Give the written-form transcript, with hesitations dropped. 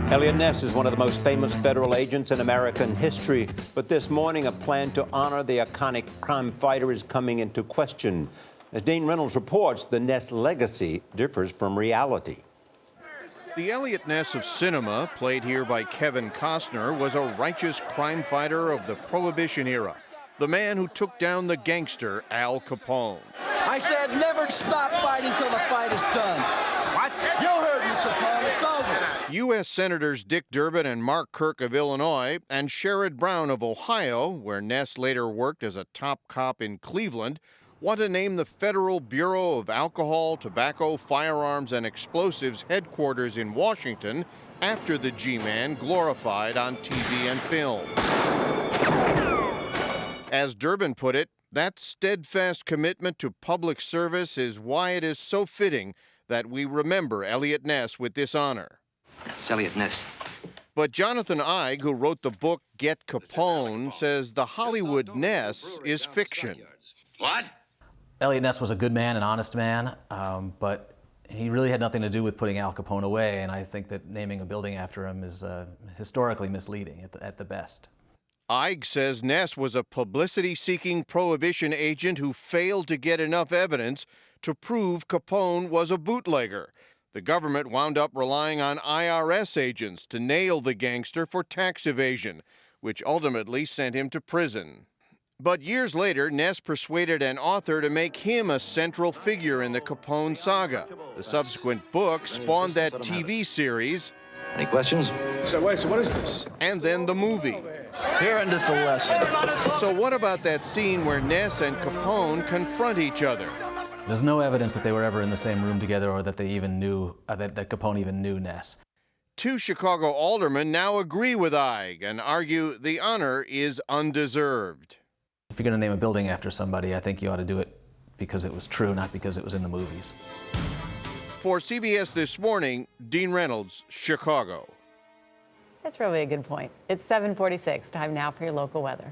Eliotness is one of the most famous federal agents in American history, but this morning a plan to honor the iconic crime fighter is coming into question. As Dean Reynolds reports, the Ness legacy differs from reality. The Eliotness of cinema, played here by Kevin Costner, was a righteous crime fighter of the Prohibition era. The man who took down the gangster Al Capone. I said never stop fighting till the fight is done. What? You heard me, Capone. It's over. U.S. Senators Dick Durbin and Mark Kirk of Illinois and Sherrod Brown of Ohio, where Ness later worked as a top cop in Cleveland, want to name the Federal Bureau of Alcohol, Tobacco, Firearms, and Explosives headquarters in Washington after the G-Man glorified on TV and film. As Durbin put it, that steadfast commitment to public service is why it is so fitting that we remember Eliotness with this honor. It's Eliotness. But Jonathan Eig, who wrote the book Get Capone, says the Hollywood Ness is fiction. What? Eliotness was a good man, an honest man, but he really had nothing to do with putting Al Capone away, and I think that naming a building after him is historically misleading at the best. Eig says Ness was a publicity-seeking Prohibition agent who failed to get enough evidence to prove Capone was a bootlegger. The government wound up relying on IRS agents to nail the gangster for tax evasion, which ultimately sent him to prison. But years later, Ness persuaded an author to make him a central figure in the Capone saga. The subsequent book spawned that TV series. Any questions? So what is this? And then the movie. Here ended the lesson. So what about that scene where Ness and Capone confront each other? There's no evidence that they were ever in the same room together or that they even knew, that Capone even knew Ness. Two Chicago aldermen now agree with Eig and argue the honor is undeserved. If you're going to name a building after somebody, I think you ought to do it because it was true, not because it was in the movies. For CBS This Morning, Dean Reynolds, Chicago. That's really a good point. It's 7:46. Time now for your local weather.